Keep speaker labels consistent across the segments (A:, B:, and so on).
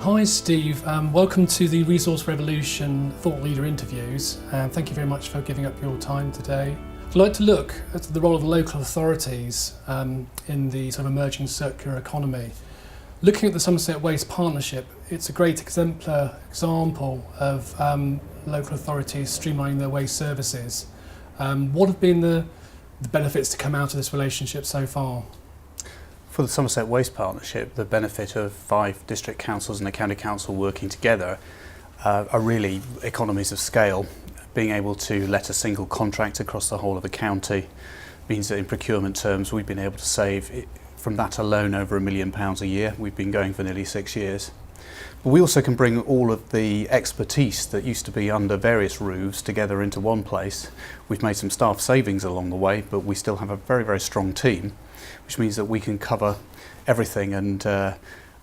A: Hi Steve, welcome to the Resource Revolution Thought Leader interviews. Thank you very much for giving up your time today. I'd like to look at the role of local authorities in the sort of emerging circular economy. Looking at the Somerset Waste Partnership, it's a great example of local authorities streamlining their waste services. What have been the benefits to come out of this relationship so far?
B: For the Somerset Waste Partnership, the benefit of 5 district councils and a county council working together are really economies of scale. Being able to let a single contract across the whole of the county means that in procurement terms we've been able to save from that alone over £1 million a year. We've been going for nearly 6 years. But we also can bring all of the expertise that used to be under various roofs together into one place. We've made some staff savings along the way, but we still have a very, very strong team, which means that we can cover everything, and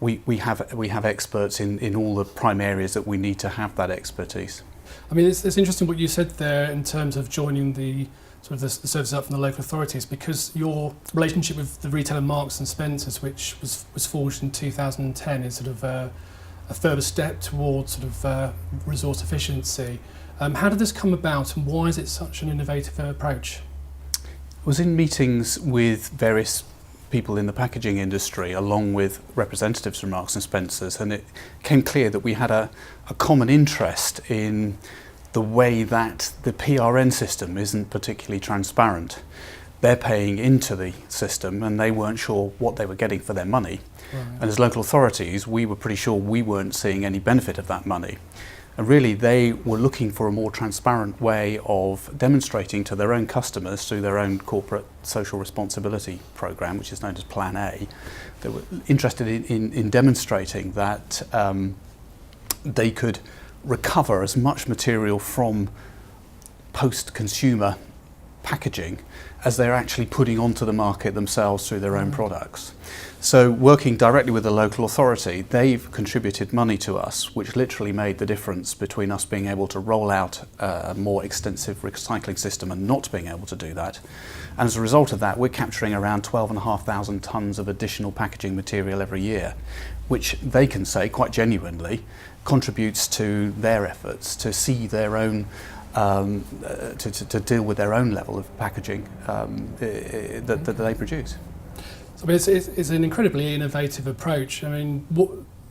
B: we have experts in all the prime areas that we need to have that expertise.
A: I mean, it's interesting what you said there in terms of joining the sort of the services up from the local authorities, because your relationship with the retailer Marks and Spencers, which was forged in 2010, is sort of a further step towards sort of resource efficiency. How did this come about, and why is it such an innovative approach?
B: I was in meetings with various people in the packaging industry along with representatives from Marks and Spencers, and it became clear that we had a common interest in the way that the PRN system isn't particularly transparent. They're paying into the system and they weren't sure what they were getting for their money. Right. And as local authorities, we were pretty sure we weren't seeing any benefit of that money. And really they were looking for a more transparent way of demonstrating to their own customers through their own corporate social responsibility programme, which is known as Plan A. They were interested in demonstrating that they could recover as much material from post-consumer packaging as they're actually putting onto the market themselves through their own products. So working directly with the local authority, they've contributed money to us, which literally made the difference between us being able to roll out a more extensive recycling system and not being able to do that. And as a result of that, we're capturing around 12,500 tonnes of additional packaging material every year, which they can say quite genuinely contributes to their efforts to see their own to deal with their own level of packaging that they produce.
A: So it's an incredibly innovative approach. I mean, what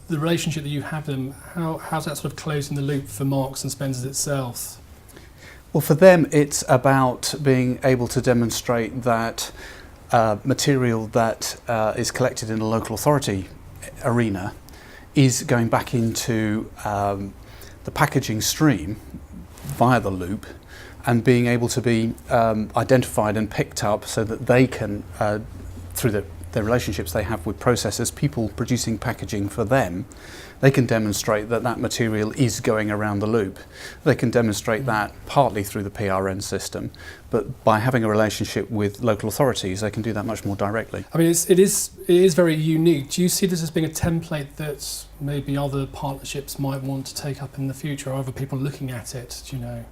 A: the relationship that you have with them, how's that sort of closing the loop for Marks and Spencers itself?
B: Well, for them, it's about being able to demonstrate that material that is collected in a local authority arena is going back into the packaging stream via the loop and being able to be identified and picked up so that they can, through the relationships they have with processors, people producing packaging for them, they can demonstrate that that material is going around the loop. They can demonstrate that partly through the PRN system, but by having a relationship with local authorities, they can do that much more directly.
A: I mean, it is very unique. Do you see this as being a template that maybe other partnerships might want to take up in the future, or other people looking at it, do you know?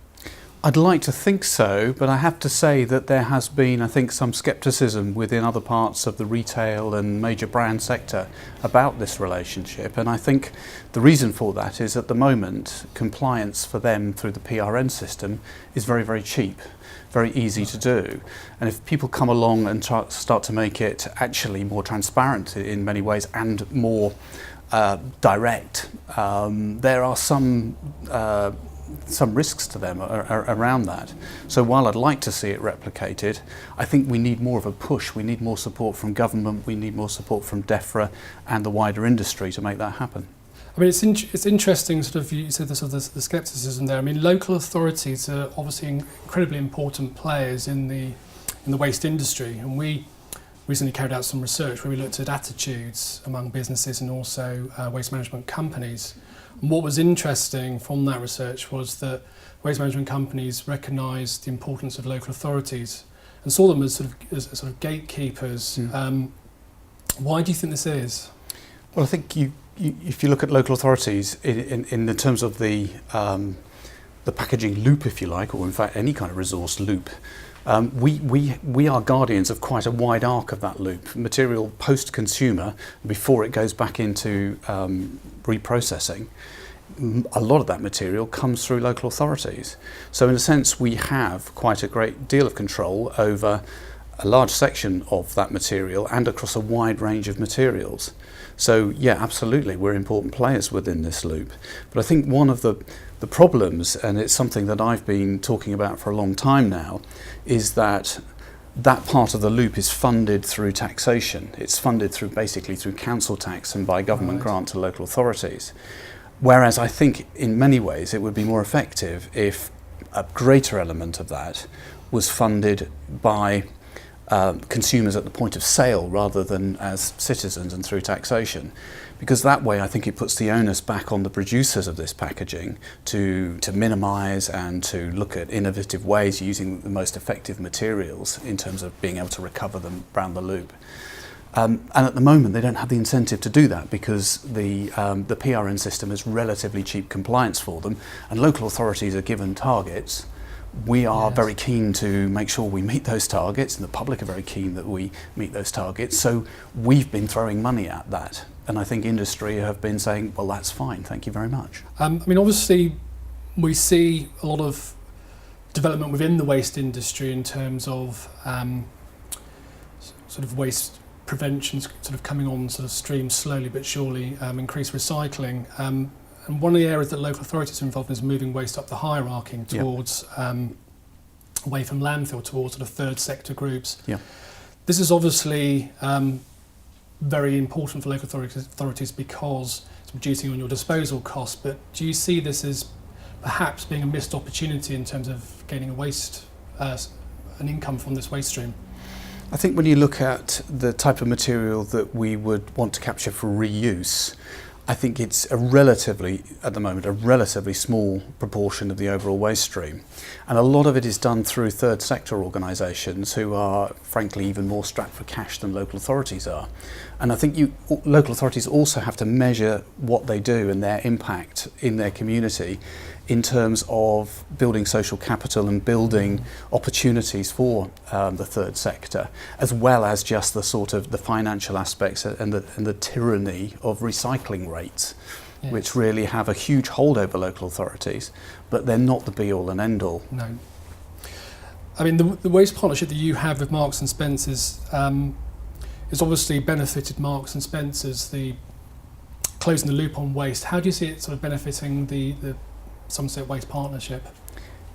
B: I'd like to think so, but I have to say that there has been, I think, some scepticism within other parts of the retail and major brand sector about this relationship, and I think the reason for that is at the moment compliance for them through the PRN system is very, very cheap, very easy to do, and if people come along and start to make it actually more transparent in many ways and more direct, there are some risks to them around that. So while I'd like to see it replicated, I think we need more of a push. We need more support from government, we need more support from DEFRA and the wider industry to make that happen.
A: I mean, it's interesting, sort of, you said the scepticism there. I mean, local authorities are obviously incredibly important players in the waste industry, and we recently carried out some research where we looked at attitudes among businesses and also waste management companies. And what was interesting from that research was that waste management companies recognised the importance of local authorities and saw them as sort of gatekeepers. Why do you think this is?
B: Well, I think if you look at local authorities in the terms of the packaging loop, if you like, or in fact any kind of resource loop, we are guardians of quite a wide arc of that loop. Material post-consumer, before it goes back into reprocessing, a lot of that material comes through local authorities. So in a sense, we have quite a great deal of control over a large section of that material and across a wide range of materials. So yeah, absolutely, we're important players within this loop. But I think one of the problems, and it's something that I've been talking about for a long time now, is that part of the loop is funded through taxation. It's funded basically through council tax and by government grant to local authorities. Whereas I think in many ways it would be more effective if a greater element of that was funded by consumers at the point of sale rather than as citizens and through taxation, because that way I think it puts the onus back on the producers of this packaging to minimise and to look at innovative ways using the most effective materials in terms of being able to recover them around the loop. And at the moment they don't have the incentive to do that because the PRN system is relatively cheap compliance for them, and local authorities are given targets. We are very keen to make sure we meet those targets, and the public are very keen that we meet those targets. So we've been throwing money at that, and I think industry have been saying, well, that's fine, thank you very much.
A: I mean, obviously we see a lot of development within the waste industry in terms of sort of waste prevention sort of coming on sort of stream slowly but surely, increased recycling. And one of the areas that local authorities are involved in is moving waste up the hierarchy towards away from landfill towards sort of third sector groups.
B: Yeah.
A: This is obviously very important for local authorities because it's reducing on your disposal costs. But do you see this as perhaps being a missed opportunity in terms of gaining an income from this waste stream?
B: I think when you look at the type of material that we would want to capture for reuse, I think it's at the moment, a relatively small proportion of the overall waste stream. And a lot of it is done through third sector organisations who are, frankly, even more strapped for cash than local authorities are. And I think local authorities also have to measure what they do and their impact in their community in terms of building social capital and building opportunities for the third sector, as well as just the sort of the financial aspects and the tyranny of recycling rates, which really have a huge hold over local authorities, but they're not the be-all and end-all.
A: No. I mean, the waste partnership that you have with Marks and Spencer's has obviously benefited Marks and Spencer's, the closing the loop on waste. How do you see it sort of benefiting the Somerset Waste Partnership?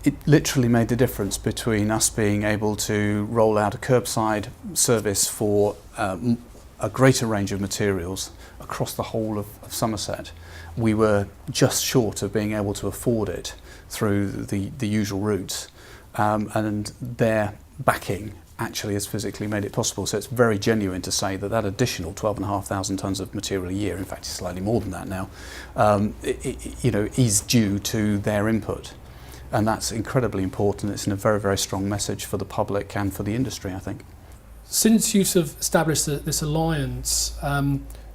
B: It literally made the difference between us being able to roll out a curbside service for a greater range of materials across the whole of Somerset. We were just short of being able to afford it through the usual routes, and their backing actually has physically made it possible. So it's very genuine to say that additional 12,500 tonnes of material a year, in fact it's slightly more than that now, is due to their input. And that's incredibly important. It's a very, very strong message for the public and for the industry, I think.
A: Since you've sort of established this alliance,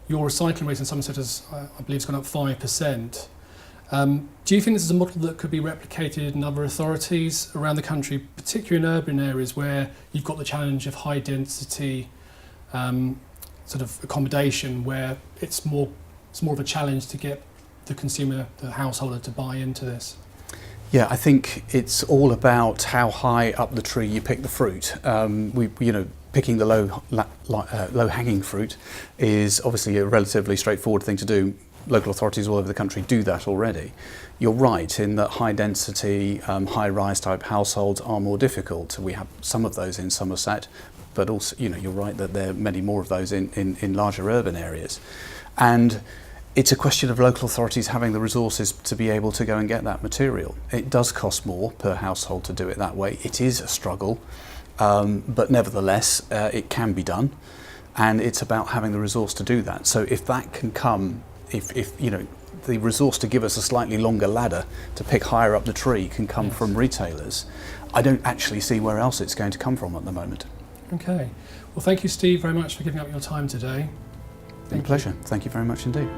A: your recycling rate in Somerset has, I believe, gone up 5%. Do you think this is a model that could be replicated in other authorities around the country, particularly in urban areas where you've got the challenge of high density sort of accommodation, where it's more of a challenge to get the consumer, the householder, to buy into this?
B: Yeah, I think it's all about how high up the tree you pick the fruit. Picking the low-hanging fruit is obviously a relatively straightforward thing to do. Local authorities all over the country do that already. You're right in that high density, high rise type households are more difficult. We have some of those in Somerset, but also, you're right that there are many more of those in larger urban areas. And it's a question of local authorities having the resources to be able to go and get that material. It does cost more per household to do it that way. It is a struggle, but nevertheless, it can be done. And it's about having the resource to do that. So if that can come, if the resource to give us a slightly longer ladder to pick higher up the tree can come from retailers, I don't actually see where else it's going to come from at the moment.
A: Okay. Well, thank you, Steve, very much for giving up your time today.
B: Been a pleasure. Thank you very much indeed.